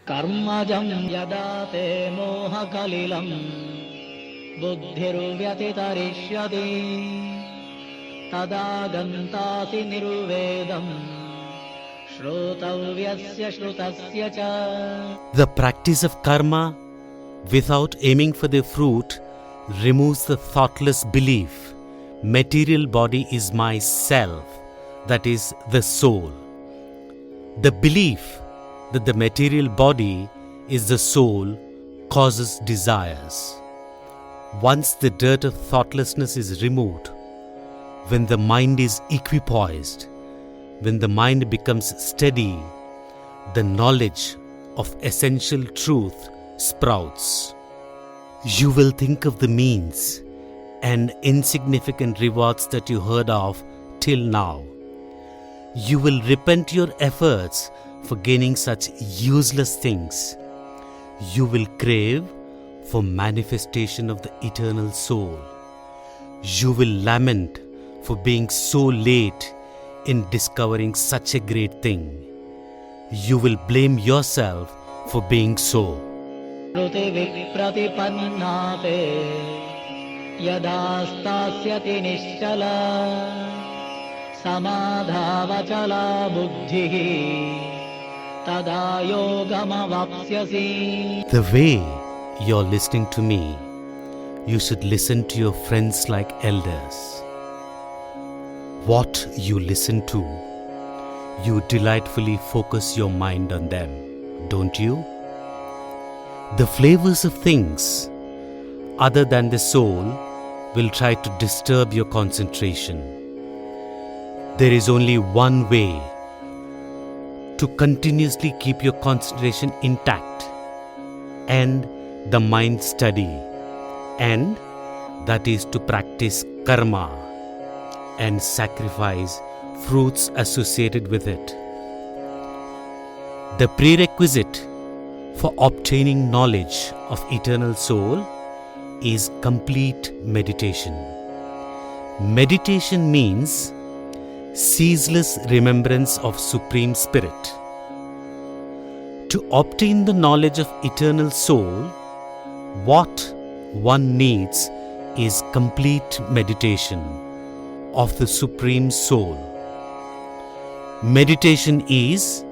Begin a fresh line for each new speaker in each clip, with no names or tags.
कर्मजं यदा ते मोहकलिलं बुद्धिर्व्यतितरिष्यति तदा गन्तासि निर्वेदं श्रोतव्यस्य श्रुतस्य च.
The practice of karma without aiming for the fruit removes the thoughtless belief, material body is my self, that is the soul. The belief that the material body is the soul causes desires. Once the dirt of thoughtlessness is removed, when the mind is equipoised, when the mind becomes steady, the knowledge of essential truth sprouts. You will think of the means and insignificant rewards that you heard of till now. You will repent your efforts for gaining such useless things. You will crave for manifestation of the eternal soul. You will lament for being so late in discovering such a great thing. You will blame yourself for being so.
श्रुतिविप्रतिपन्नाते यदा स्थास्यति निश्चला समाधावचला बुद्धिः तदा योगमवाप्स्यसि.
The way you're listening to me, you should listen to your friends like elders. What you listen to, you delightfully focus your mind on them, don't you? The flavors of things other than the soul will try to disturb your concentration. There is only one way to continuously keep your concentration intact and the mind steady, and that is to practice karma and sacrifice fruits associated with it. The prerequisite for obtaining knowledge of eternal soul is complete meditation. Meditation means ceaseless remembrance of Supreme Spirit. To obtain the knowledge of eternal soul, what one needs is complete meditation of the Supreme Soul. Meditation is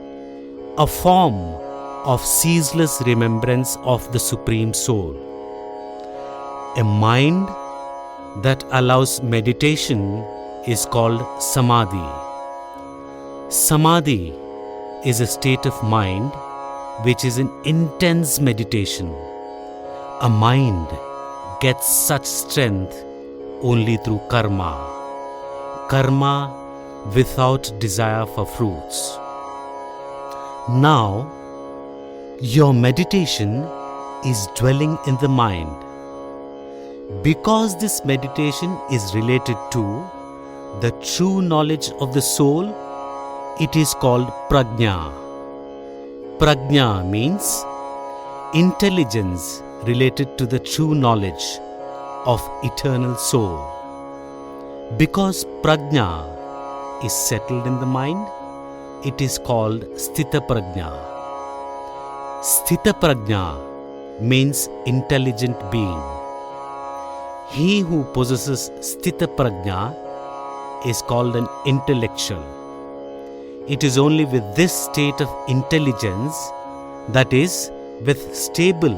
a form of ceaseless remembrance of the Supreme Soul. A mind that allows meditation is called samadhi. Samadhi is a state of mind which is in intense meditation. A mind gets such strength only through karma. Karma without desire for fruits. Now, your meditation is dwelling in the mind. Because this meditation is related to the true knowledge of the soul, it is called prajna. Prajna means intelligence related to the true knowledge of eternal soul. Because prajna is settled in the mind, it is called sthita prajna. Sthita prajna means intelligent being. He who possesses sthita prajna is called an intellectual. It is only with this state of intelligence, that is, with stable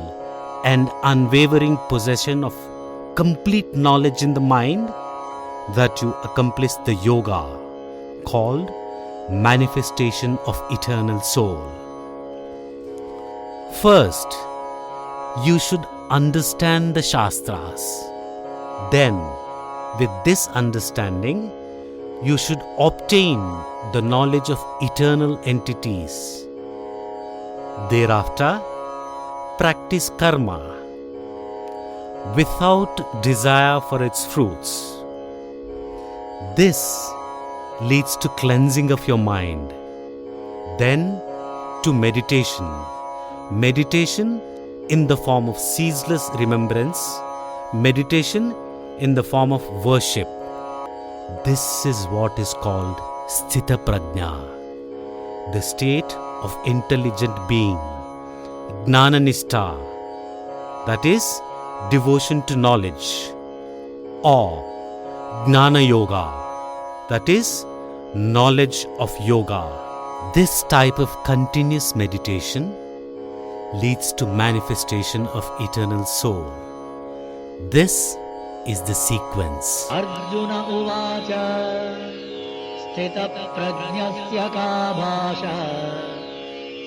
and unwavering possession of complete knowledge in the mind, that you accomplish the yoga called manifestation of eternal soul. First, you should understand the Shastras. Then, with this understanding, you should obtain the knowledge of eternal entities. Thereafter, practice karma without desire for its fruits. This leads to cleansing of your mind. Then to meditation. Meditation in the form of ceaseless remembrance. Meditation in the form of worship. This is what is called Sthita Prajna, the state of intelligent being, Gnananishta, that is, devotion to knowledge, or Gnana Yoga, that is, knowledge of yoga. This type of continuous meditation leads to manifestation of eternal soul. This is the sequence.
Arjuna uvacha sthita prajnasya ka bhasha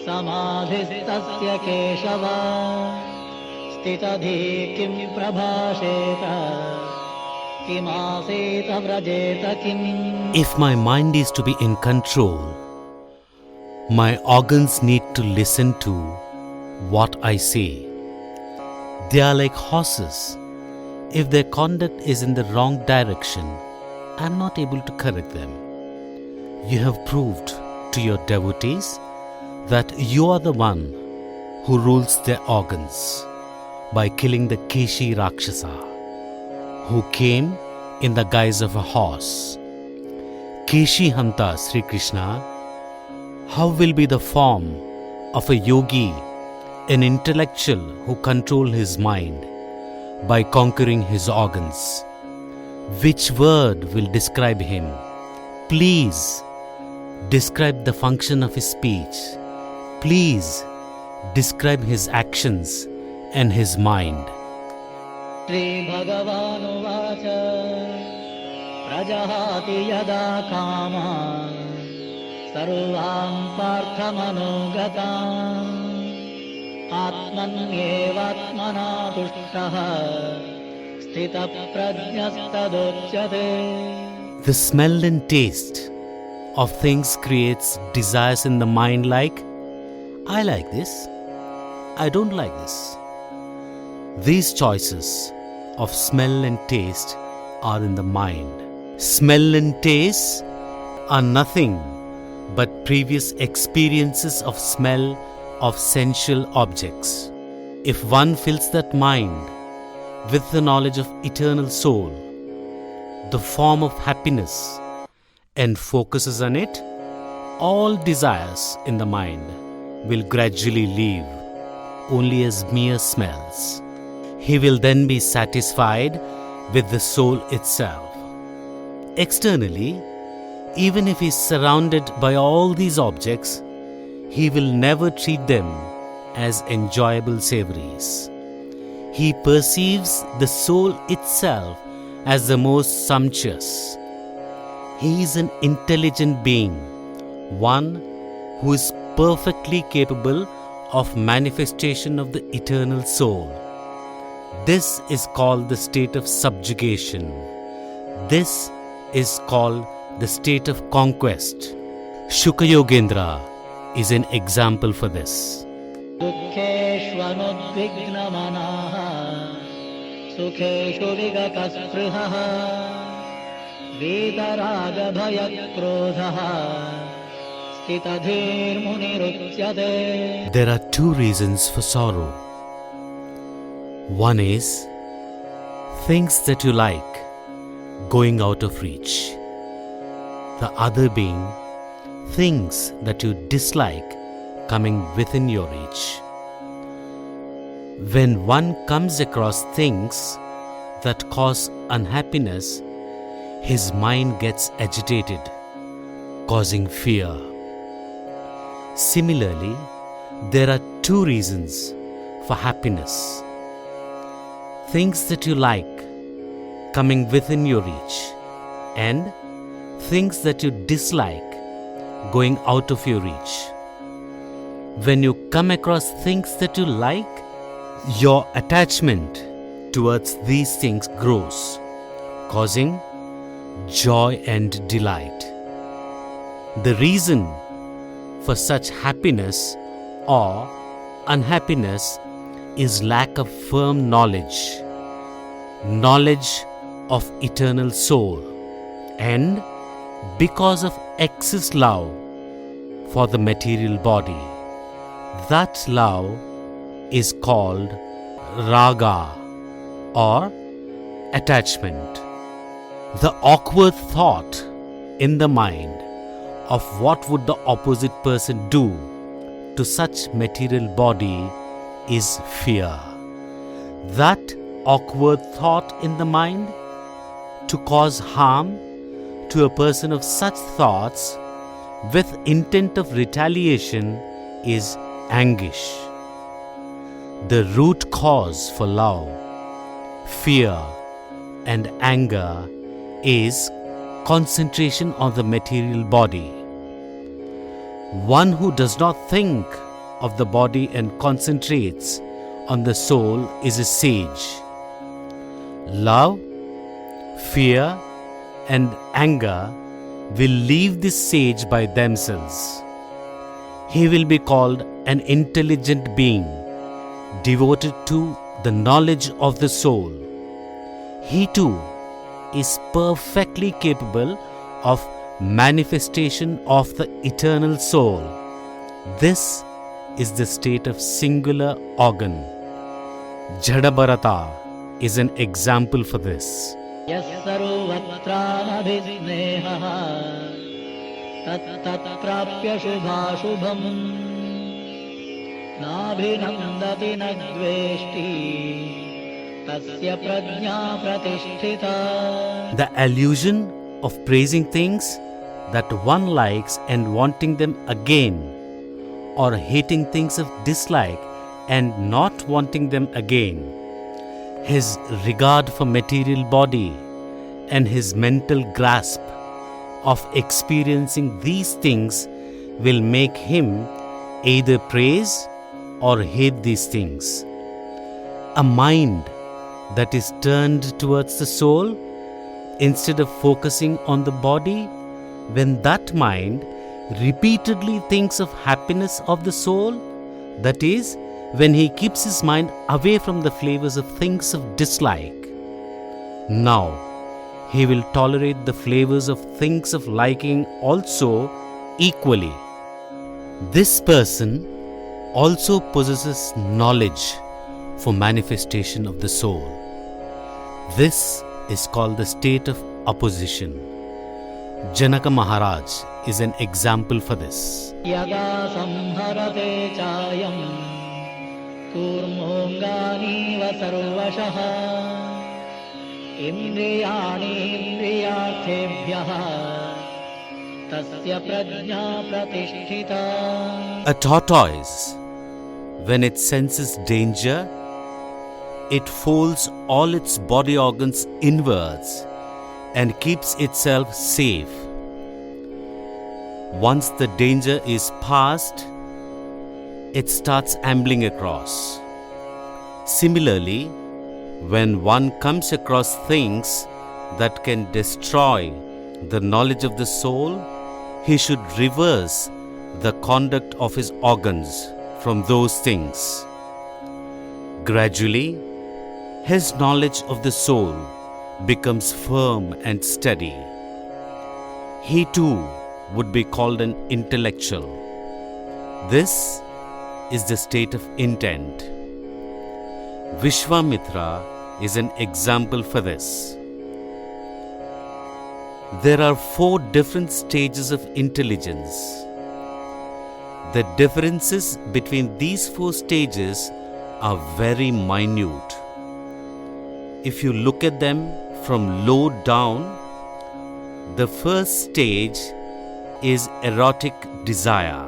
samadhistasya keshava sthitadhi kim prabhasheta kim aseta vrajeta kim.
If my mind is to be in control, my organs need to listen to what I say. They are like horses. If their conduct is in the wrong direction, I am not able to correct them. You have proved to your devotees that you are the one who rules their organs by killing the Keshi Rakshasa, who came in the guise of a horse. Keshi Hanta Sri Krishna, how will be the form of a yogi, an intellectual who control his mind by conquering his organs? Which word will describe him? Please describe the function of his speech. Please describe his actions and his mind.
Shri Bhagavan uvacha prajahati yada kama sarvam parthamanogata atmanyevatmana tushtaha sthita prajnastadochyate.
The smell and taste of things creates desires in the mind like, I like this, I don't like this. These choices of smell and taste are in the mind. Smell and taste are nothing but previous experiences of smell of sensual objects. If one fills that mind with the knowledge of eternal soul, the form of happiness, and focuses on it, all desires in the mind will gradually leave only as mere smells. He will then be satisfied with the soul itself. Externally, even if he is surrounded by all these objects, he will never treat them as enjoyable savories. He perceives the soul itself as the most sumptuous. He is an intelligent being, one who is perfectly capable of manifestation of the eternal soul. This is called the state of subjugation. This is called the state of conquest. Shuka Yogendra is an example for this.
Dukkheshvanudvigna manaha sukheshu vigataspruhaha vidaraga bhaya krodhaha stitadhir muniruchyate.
There are two reasons for sorrow. One is things that you like going out of reach. The other being things that you dislike coming within your reach. When one comes across things that cause unhappiness, his mind gets agitated, causing fear. Similarly, there are two reasons for happiness. Things that you like coming within your reach, and things that you dislike going out of your reach. When you come across things that you like, your attachment towards these things grows, causing joy and delight. The reason for such happiness or unhappiness is lack of firm knowledge of eternal soul, and because of excess love for the material body. That love is called raga or attachment. The awkward thought in the mind of what would the opposite person do to such material body is fear. That awkward thought in the mind to cause harm to a person of such thoughts with intent of retaliation is anguish. The root cause for love, fear, and anger is concentration on the material body. One who does not think of the body and concentrates on the soul is a sage. Love, fear, and anger will leave this sage by themselves. He will be called an intelligent being, devoted to the knowledge of the soul. He too is perfectly capable of manifestation of the eternal soul. This is the state of singular organ. Jadabharata is an example for this.
यः सर्वत्रानभिस्नेहः तत्तत्प्राप्य शुभाशुभम् नाभिनन्दति न द्वेष्टि तस्य प्रज्ञा प्रतिष्ठिता.
The illusion of praising things that one likes and wanting them again, or hating things of dislike and not wanting them again, his regard for material body and his mental grasp of experiencing these things will make him either praise or hate these things. A mind that is turned towards the soul instead of focusing on the body, when that mind repeatedly thinks of happiness of the soul, that is, when he keeps his mind away from the flavors of things of dislike, now he will tolerate the flavors of things of liking also equally. This person also possesses knowledge for manifestation of the soul. This is called the state of opposition. Janaka Maharaj is an example for this.
यदा संहरते चायं कूर्मोऽङ्गानीव सर्वशः इन्द्रियाणि इन्द्रियार्थेभ्यः तस्य प्रज्ञा प्रतिष्ठिता.
A tortoise, when it senses danger, it folds all its body organs inwards and keeps itself safe. Once the danger is past, it starts ambling across. Similarly, when one comes across things that can destroy the knowledge of the soul, he should reverse the conduct of his organs from those things. Gradually, his knowledge of the soul becomes firm and steady. He too would be called an intellectual. This is the state of intent. Vishwamitra is an example for this. There are 4 different stages of intelligence. The differences between these 4 stages are very minute. If you look at them from low down, the first stage is erotic desire.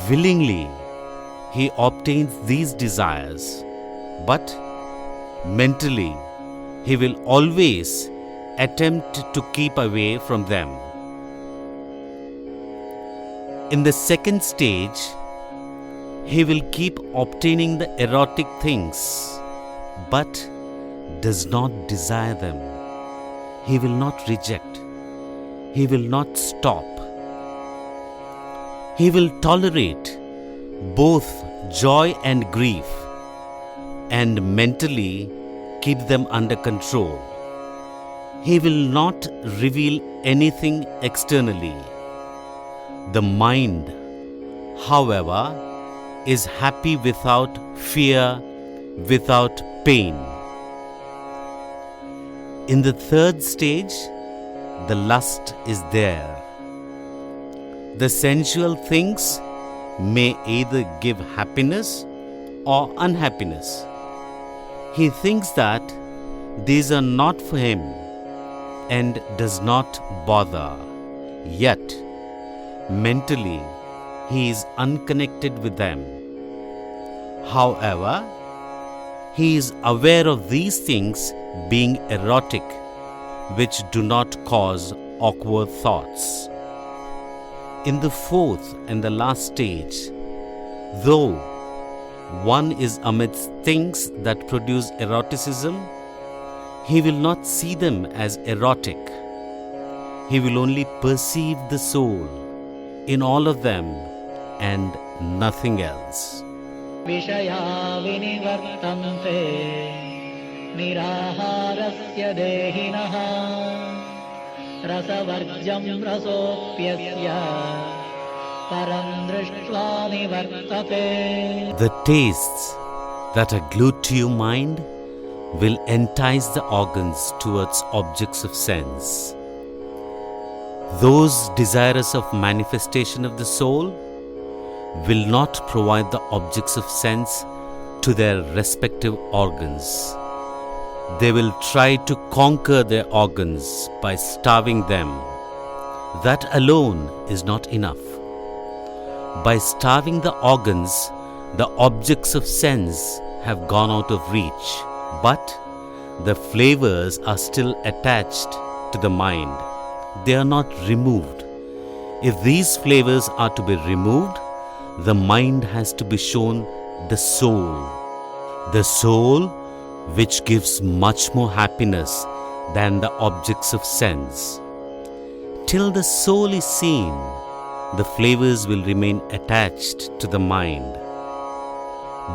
Willingly, he obtains these desires, but mentally, he will always attempt to keep away from them. In the second stage, he will keep obtaining the erotic things, but does not desire them. He will not reject. He will not stop. He will tolerate both joy and grief and mentally keep them under control. He will not reveal anything externally. The mind, however, is happy without fear, without pain. In the third stage, the lust is there. The sensual things may either give happiness or unhappiness. He thinks that these are not for him and does not bother. Yet, mentally, he is unconnected with them. However, he is aware of these things being erotic, which do not cause awkward thoughts. In the fourth and the last stage, though one is amidst things that produce eroticism, he will not see them as erotic. He will only perceive the soul in all of them and nothing else.
विषया विनिवर्तन्ते निराहारस्य देहिनः रसवर्ज्यं रसोऽप्यस्य परं दृष्ट्वा निवर्तते.
The tastes that are glued to your mind will entice the organs towards objects of sense. Those desirous of manifestation of the soul will not provide the objects of sense to their respective organs. They will try to conquer their organs by starving them. That alone is not enough. By starving the organs, the objects of sense have gone out of reach, but the flavors are still attached to the mind. They are not removed. If these flavors are to be removed, the mind has to be shown the soul which gives much more happiness than the objects of sense. Till the soul is seen, the flavors will remain attached to the mind.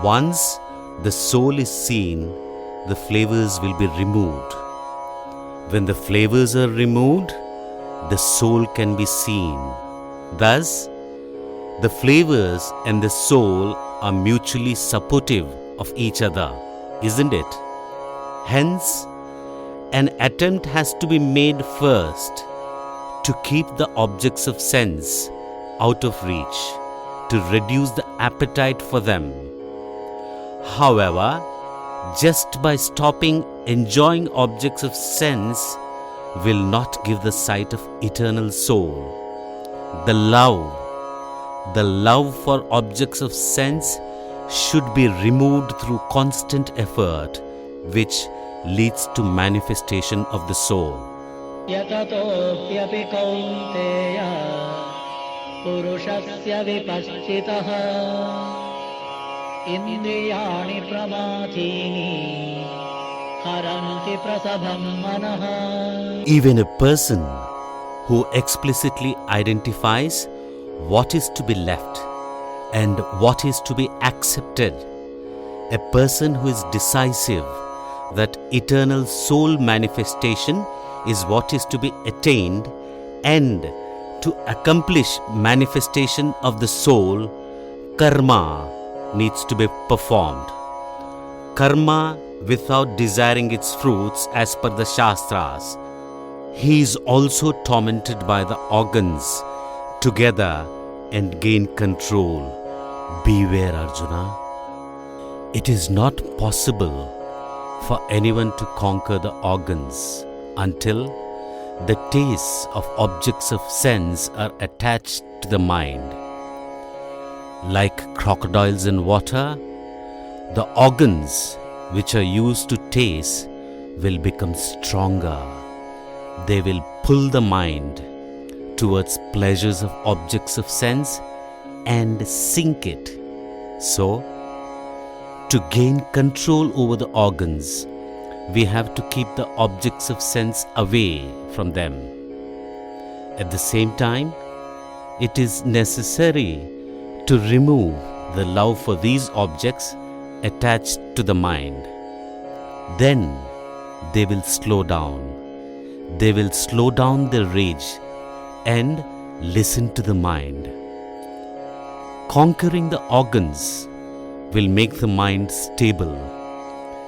Once the soul is seen, the flavors will be removed. When the flavors are removed, the soul can be seen. Thus, the flavors and the soul are mutually supportive of each other, isn't it? Hence, an attempt has to be made first to keep the objects of sense out of reach, to reduce the appetite for them. However, just by stopping enjoying objects of sense will not give the sight of eternal soul. The love for objects of sense should be removed through constant effort, which leads to manifestation of the soul.
यततोऽप्यपि कौन्तेय पुरुषस्य विपश्चितः इन्द्रियाणि प्रमाथीनि हरन्ति प्रसभं मनः.
Even a person who explicitly identifies what is to be left and what is to be accepted, a person who is decisive that eternal soul manifestation is what is to be attained, and to accomplish manifestation of the soul, karma needs to be performed. Karma without desiring its fruits as per the Shastras. He is also tormented by the organs together and gain control. Beware, Arjuna. It is not possible for anyone to conquer the organs until the tastes of objects of sense are attached to the mind. Like crocodiles in water, the organs which are used to taste will become stronger. They will pull the mind towards pleasures of objects of sense and sink it. So, to gain control over the organs, we have to keep the objects of sense away from them. At the same time, it is necessary to remove the love for these objects attached to the mind. Then they will slow down. They will slow down their rage and listen to the mind. Conquering the organs will make the mind stable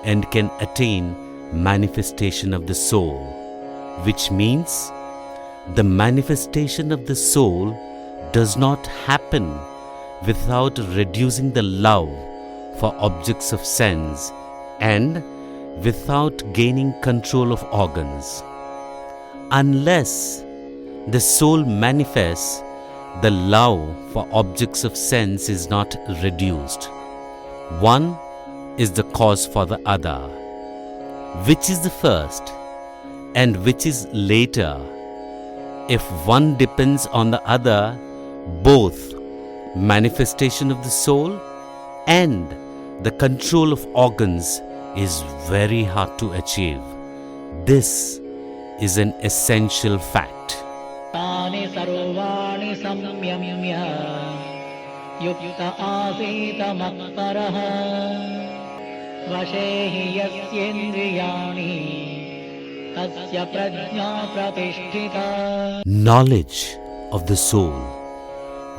and can attain manifestation of the soul, which means the manifestation of the soul does not happen without reducing the love for objects of sense and without gaining control of organs. Unless the soul manifests, the love for objects of sense is not reduced. One is the cause for the other. Which is the first and which is later? If one depends on the other, both manifestation of the soul and the control of organs is very hard to achieve. This is an essential fact.
तानि सर्वाणि संयम्य युक्त आसीत मत्परः वशे हि यस्येन्द्रियाणि तस्य प्रज्ञा प्रतिष्ठिता.
Knowledge of the soul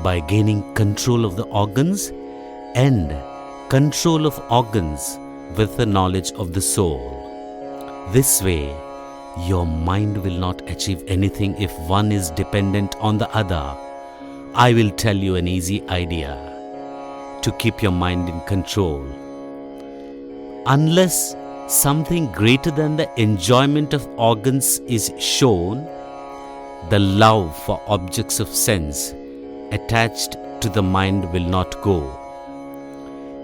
by gaining control of the organs and control of organs with the knowledge of the soul. This way, your mind will not achieve anything if one is dependent on the other. I will tell you an easy idea to keep your mind in control. Unless something greater than the enjoyment of organs is shown, the love for objects of sense attached to the mind will not go.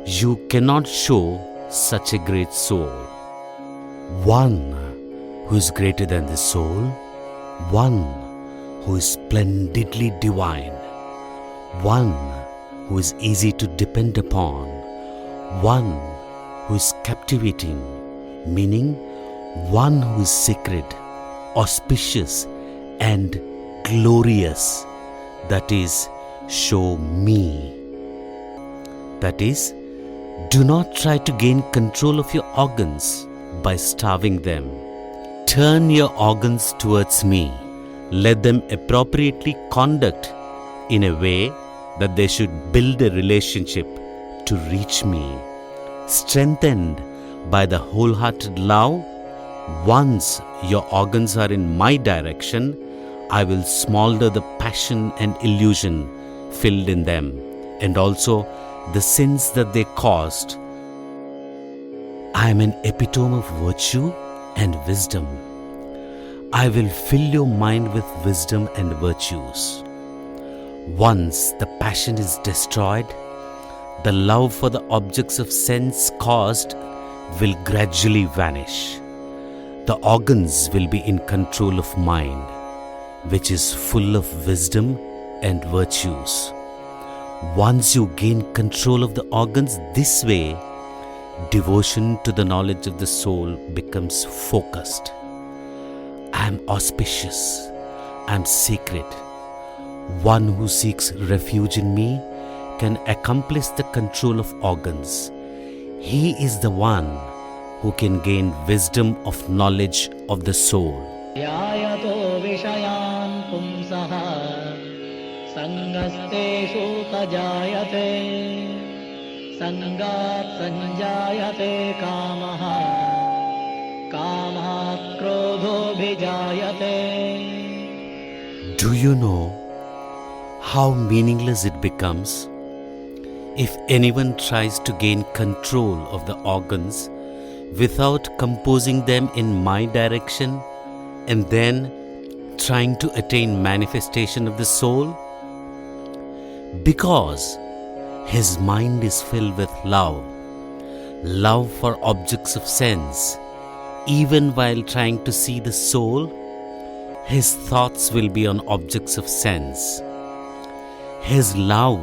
You cannot show such a great soul. One who is greater than the soul, one who is splendidly divine, one who is easy to depend upon, one who is captivating, meaning one who is sacred, auspicious and glorious, that is, show me. That is, do not try to gain control of your organs by starving them. Turn your organs towards me. Let them appropriately conduct in a way that they should build a relationship to reach me. Strengthened by the wholehearted love, once your organs are in my direction, I will smolder the passion and illusion filled in them, and also the sins that they caused. I am an epitome of virtue and wisdom. I will fill your mind with wisdom and virtues. Once the passion is destroyed, the love for the objects of sense caused will gradually vanish. The organs will be in control of mind, which is full of wisdom and virtues. Once you gain control of the organs this way, devotion to the knowledge of the soul becomes focused. I am auspicious, I am sacred. One who seeks refuge in me can accomplish the control of organs. He is the one who can gain wisdom of knowledge of the soul.
ध्यायतो विषयान् पुंसः सङ्गस्तेषूपजायते सङ्गात् सञ्जायते कामः कामात् क्रोधोऽभिजायते.
Do you know how meaningless it becomes if anyone tries to gain control of the organs without composing them in my direction and then trying to attain manifestation of the soul? Because his mind is filled with love for objects of sense. Even while trying to see the soul, his thoughts will be on objects of sense. His love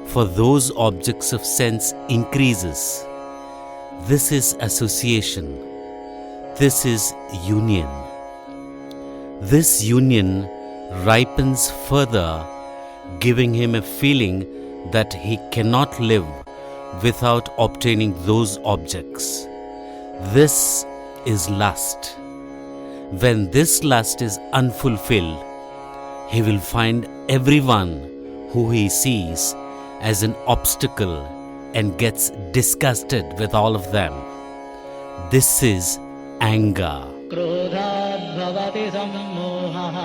for those objects of sense increases. This is association. This is union. This union ripens further, giving him a feeling that he cannot live without obtaining those objects. This is lust. When this lust is unfulfilled, he will find everyone who he sees as an obstacle and gets disgusted with all of them. This is anger.
क्रोधाद् भवति सम्मोहः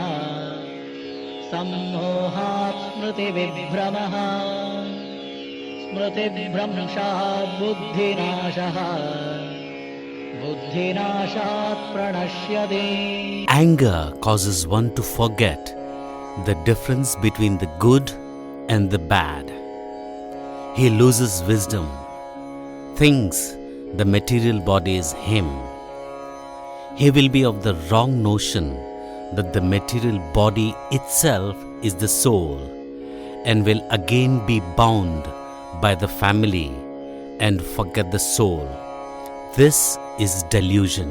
सम्मोहात् स्मृतिविभ्रमः स्मृतिभ्रंशात् बुद्धिनाशः बुद्धिनाशात् प्रणश्यति.
Anger causes one to forget the difference between the good and the bad. He loses wisdom, thinks the material body is him. He will be of the wrong notion that the material body itself is the soul and will again be bound by the family and forget the soul. This is delusion.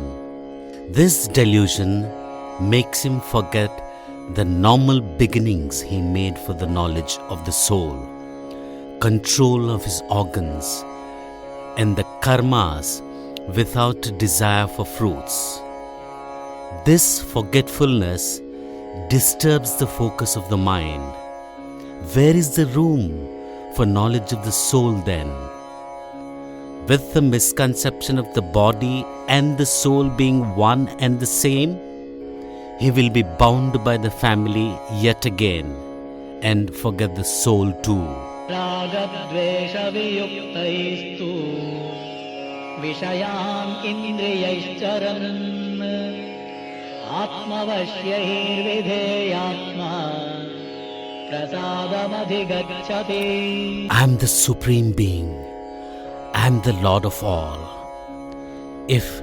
This delusion makes him forget the normal beginnings he made for the knowledge of the soul, control of his organs, and the karmas without desire for fruits. This forgetfulness disturbs the focus of the mind. Where is the room for knowledge of the soul then? With the misconception of the body and the soul being one and the same, he will be bound by the family yet again and forget the soul too.
रागद्वेषवियुक्तैस्तु विषयान् इन्द्रियैश्चरन् आत्मवश्यैर्विधेयात्मा प्रसादमधिगच्छति.
I am the Supreme Being. I am the Lord of all. If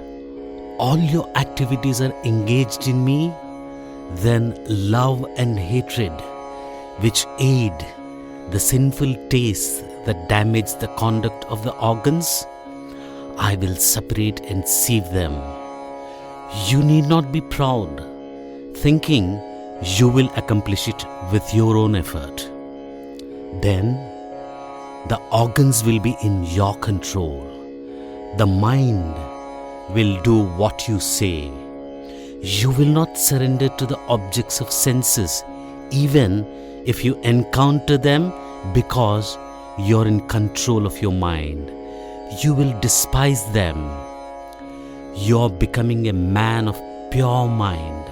all your activities are engaged in me, then love and hatred, which aid the sinful tastes that damage the conduct of the organs, I will separate and sieve them. You need not be proud, thinking you will accomplish it with your own effort. Then the organs will be in your control. The mind will do what you say. You will not surrender to the objects of senses, even if you encounter them, because you're in control of your mind. You will despise them. You're becoming a man of pure mind.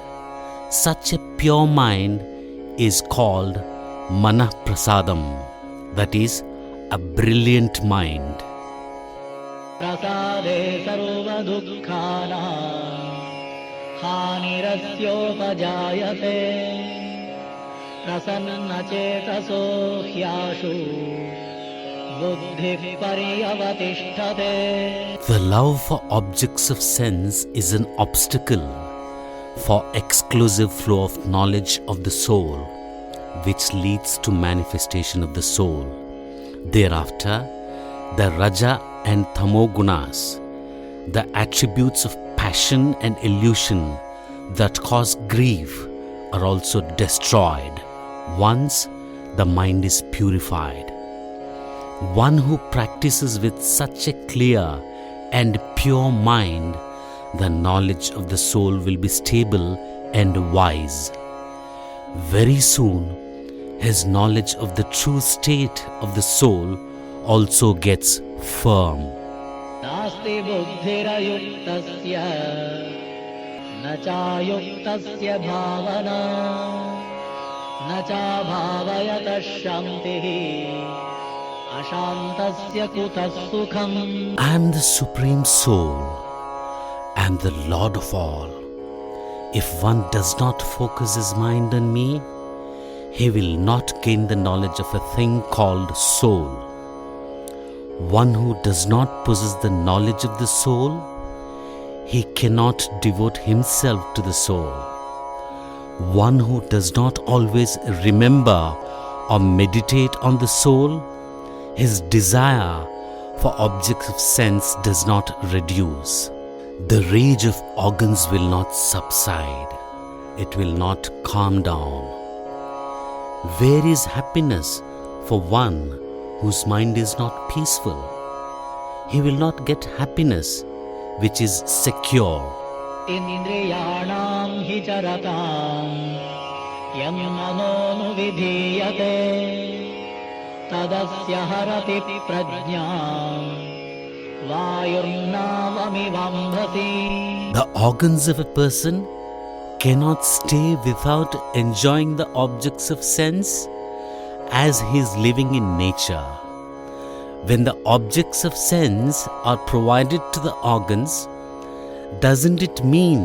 Such a pure mind is called Manah Prasadam, that is, a brilliant mind.
प्रसादे सर्वदुःखानां हानिरस्योपजायते प्रसन्नचेतसो ह्याशु बुद्धिः पर्यवतिष्ठते.
The love for objects of sense is an obstacle for exclusive flow of knowledge of the soul, which leads to manifestation of the soul. Thereafter, the Raja and Tamo gunas, the attributes of passion and illusion that cause grief, are also destroyed once the mind is purified. One who practices with such a clear and pure mind, the knowledge of the soul will be stable and wise. Very soon, his knowledge of the true state of the soul also gets firm.
नास्ति बुद्धिरयुक्तस्य न चायुक्तस्य भावना न चाभावयतः शान्तिः अशान्तस्य कुतः सुखम्.
I am the Supreme Soul. I am the Lord of all. If one does not focus his mind on me, he will not gain the knowledge of a thing called soul. One who does not possess the knowledge of the soul, he cannot devote himself to the soul. One who does not always remember or meditate on the soul, his desire for objects of sense does not reduce. The rage of organs will not subside. It will not calm down. Where is happiness for one whose mind is not peaceful? He will not get happiness which is secure.
इन्द्रियाणां हि चरतां यं मनोनुविधीयते तदस्य हरति प्रज्ञां वायुर्नावमिवाम्भसि.
The organs of a person cannot stay without enjoying the objects of sense as he is living in nature. When the objects of sense are provided to the organs, doesn't it mean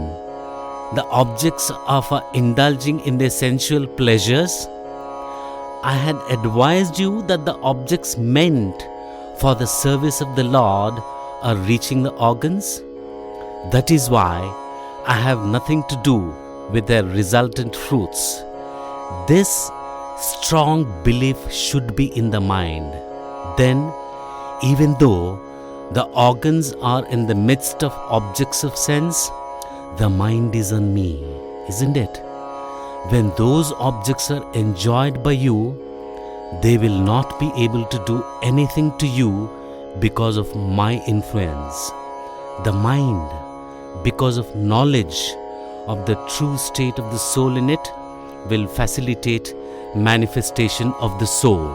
the objects are for indulging in their sensual pleasures? I had advised you that the objects meant for the service of the Lord are reaching the organs. That is why I have nothing to do with their resultant fruits. This strong belief should be in the mind. Then, even though the organs are in the midst of objects of sense, the mind is on me, isn't it? When those objects are enjoyed by you, they will not be able to do anything to you because of my influence. The mind, because of knowledge of the true state of the soul in it, will facilitate manifestation of the soul.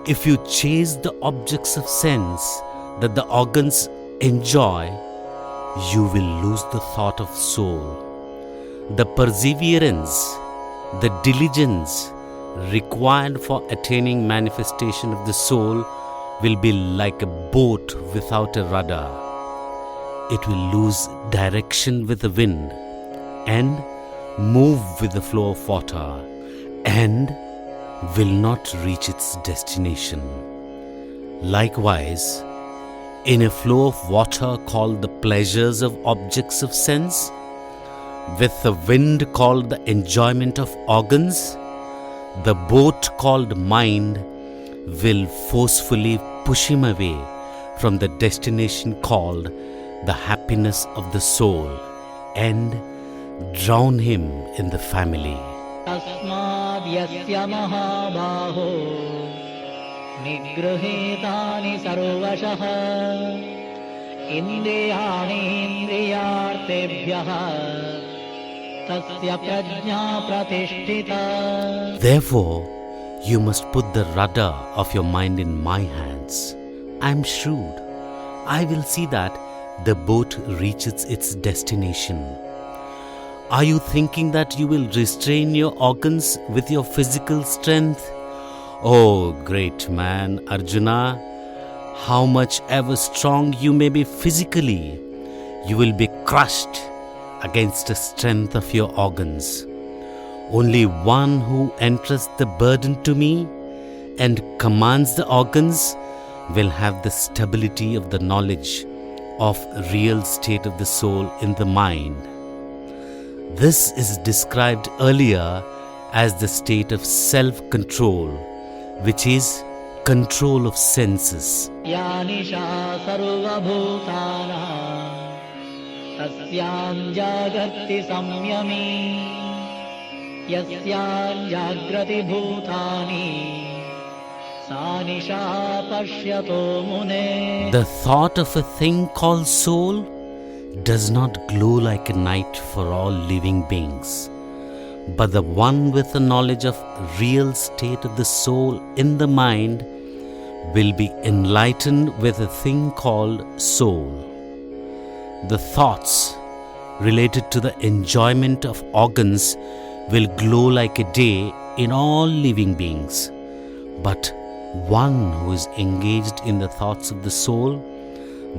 If you chase the objects of sense that the organs enjoy, you will lose the thought of soul. The perseverance, the diligence required for attaining manifestation of the soul will be like a boat without a rudder. It will lose direction with the wind and move with the flow of water and will not reach its destination. Likewise, in a flow of water called the pleasures of objects of sense, with the wind called the enjoyment of organs, the boat called mind will forcefully push him away from the destination called the happiness of the soul and drown him in the family.
तस्माद् यस्य महाबाहो निगृहीतानि सर्वशः इन्द्रियाणीन्द्रियार्थेभ्यः तस्य प्रज्ञा प्रतिष्ठिता.
Therefore, you must put the rudder of your mind in my hands. I am shrewd. I will see that the boat reaches its destination. Are you thinking that you will restrain your organs with your physical strength? Oh, great man, Arjuna, how much ever strong you may be physically, you will be crushed against the strength of your organs. Only one who entrusts the burden to me and commands the organs will have the stability of the knowledge of real state of the soul in the mind. This is described earlier as the state of self-control, which is control of senses.
या निशा सर्वभूतानां तस्यां जागर्ति संयमी यस्यां जाग्रति भूतानि सा निशा पश्यतो मुने.
The thought of a thing called soul does not glow like a night for all living beings, but the one with the knowledge of real state of the soul in the mind will be enlightened with a thing called soul. The thoughts related to the enjoyment of organs will glow like a day in all living beings, but one who is engaged in the thoughts of the soul,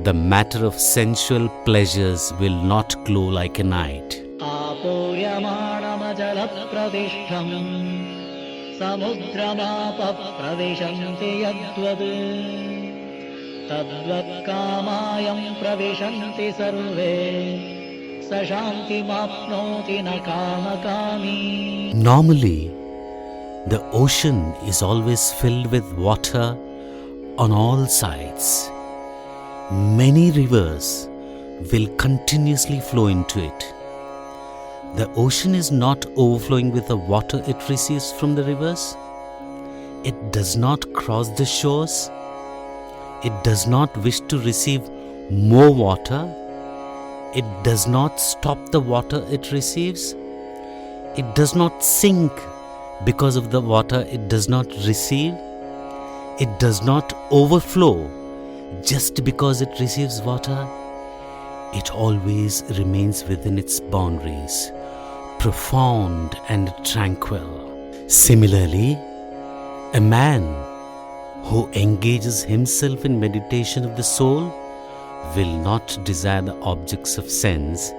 the matter of sensual pleasures will not glow like a night.
आपूर्यमाणमजलप्रतिष्ठम् समुद्रमापप्रविशन्ति यद्वद् तद्वत्कामायं प्रविशन्ति सर्वे स शान्तिमाप्नोति न कामकामी.
Normally, the ocean is always filled with water on all sides. Many rivers will continuously flow into it. The ocean is not overflowing with the water it receives from the rivers. It does not cross the shores. It does not wish to receive more water. It does not stop the water it receives. It does not sink because of the water it does not receive. It does not overflow just because it receives water. It always remains within its boundaries, profound and tranquil. Similarly, a man who engages himself in meditation of the soul will not desire the objects of sense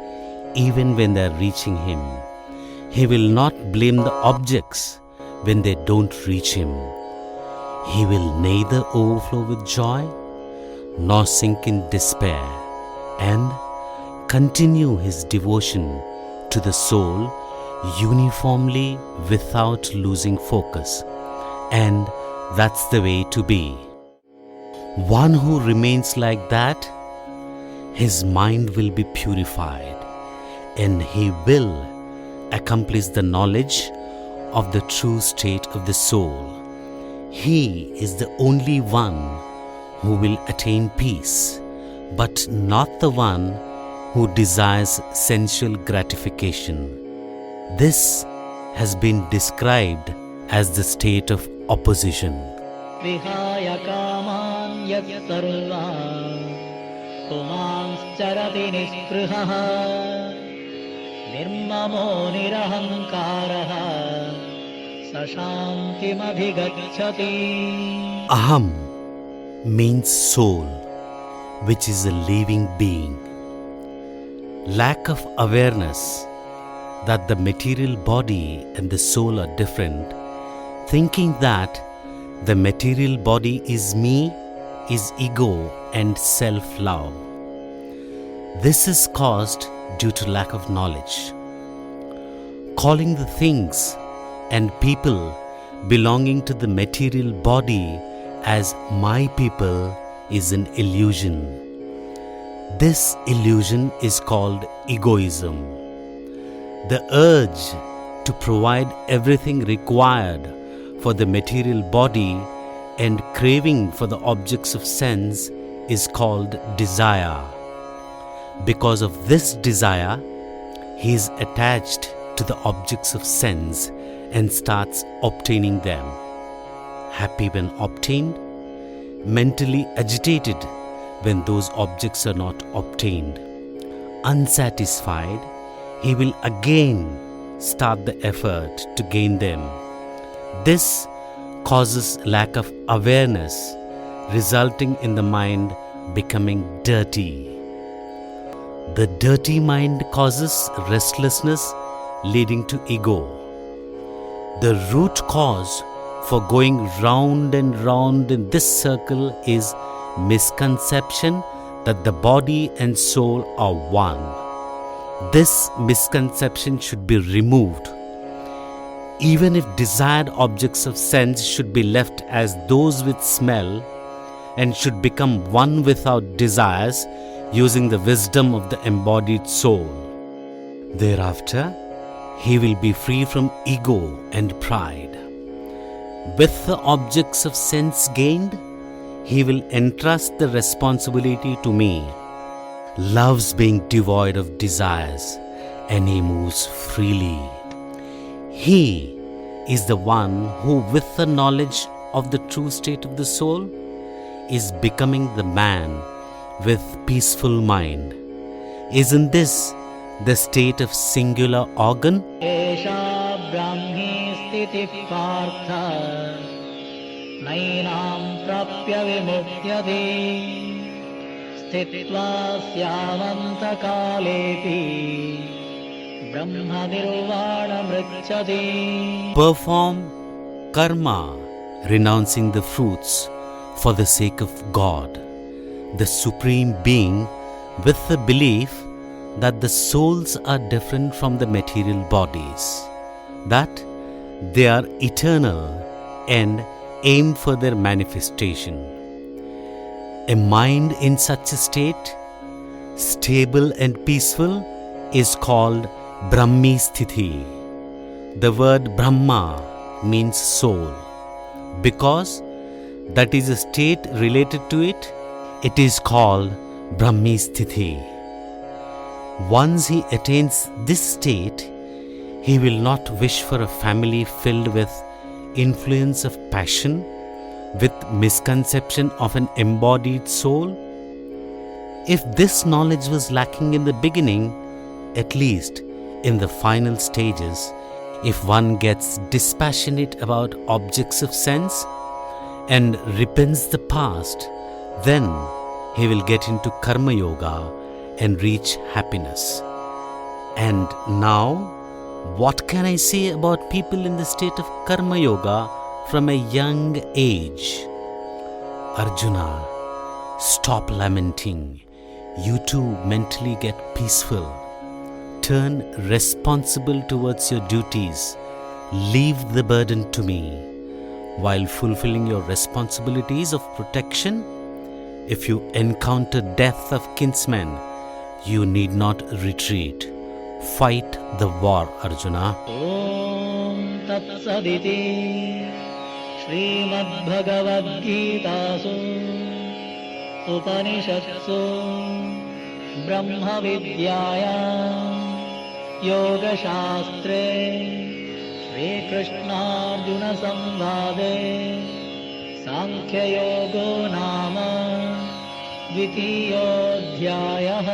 even when they are reaching him. He will not blame the objects when they don't reach him. He will neither overflow with joy nor sink in despair, and continue his devotion to the soul uniformly without losing focus. And that's the way to be. One who remains like that, his mind will be purified and he will accomplish the knowledge of the true state of the soul. He is the only one who will attain peace, but not the one who desires sensual gratification. This has been described as the state of opposition.
विहाय कामान् यः सर्वान् पुमांश्चरति निःस्पृहः निर्ममो निरहङ्कारः स शान्तिमधिगच्छति.
Aham means soul, which is a living being. Lack of awareness that the material body and the soul are different, thinking that the material body is me, is ego and self-love. This is caused due to lack of knowledge. Calling the things and people belonging to the material body as my people is an illusion. This illusion is called egoism. The urge to provide everything required for the material body and craving for the objects of sense is called desire. Because of this desire, he is attached to the objects of sense and starts obtaining them. Happy when obtained, mentally agitated when those objects are not obtained. Unsatisfied, he will again start the effort to gain them. This causes lack of awareness, resulting in the mind becoming dirty. The dirty mind causes restlessness, leading to ego. The root cause for going round and round in this circle is misconception that the body and soul are one. This misconception should be removed. Even if desired objects of sense should be left as those with smell and should become one without desires using the wisdom of the embodied soul. Thereafter, he will be free from ego and pride. With the objects of sense gained, he will entrust the responsibility to me. Loves being devoid of desires, and he moves freely. He is the one who, with the knowledge of the true state of the soul, is becoming the man with peaceful mind. Isn't this the state of singular organ?
एषा ब्राह्मी स्थितिः पार्थ नैनां प्राप्य विमुच्यते स्थित्वा स्यामन्तकालेऽपि ब्रह्मनिर्वाणमृच्छति.
Perform karma, renouncing the fruits for the sake of God, the Supreme Being, with the belief that the souls are different from the material bodies, that they are eternal and aim for their manifestation. A mind in such a state, stable and peaceful, is called Brahmi Sthiti. The word Brahma means soul. Because that is a state related to it, it is called Brahmi Sthiti. Once he attains this state, he will not wish for a family filled with influence of passion, with misconception of an embodied soul. If this knowledge was lacking in the beginning, at least in the final stages, if one gets dispassionate about objects of sense and repents the past, then he will get into Karma Yoga and reach happiness. And now, what can I say about people in the state of Karma Yoga from a young age? Arjuna, stop lamenting. You too mentally get peaceful. Turn responsible towards your duties. Leave the burden to me. While fulfilling your responsibilities of protection, if you encounter death of kinsmen, you need not retreat. Fight the war, Arjuna.
ॐ तत्सदिति श्रीमद्भगवद्गीतासु उपनिषत्सु ब्रह्मविद्यायां योगशास्त्रे श्रीकृष्णार्जुनसंवादे साङ्ख्ययोगो नाम द्वितीयोऽध्यायः।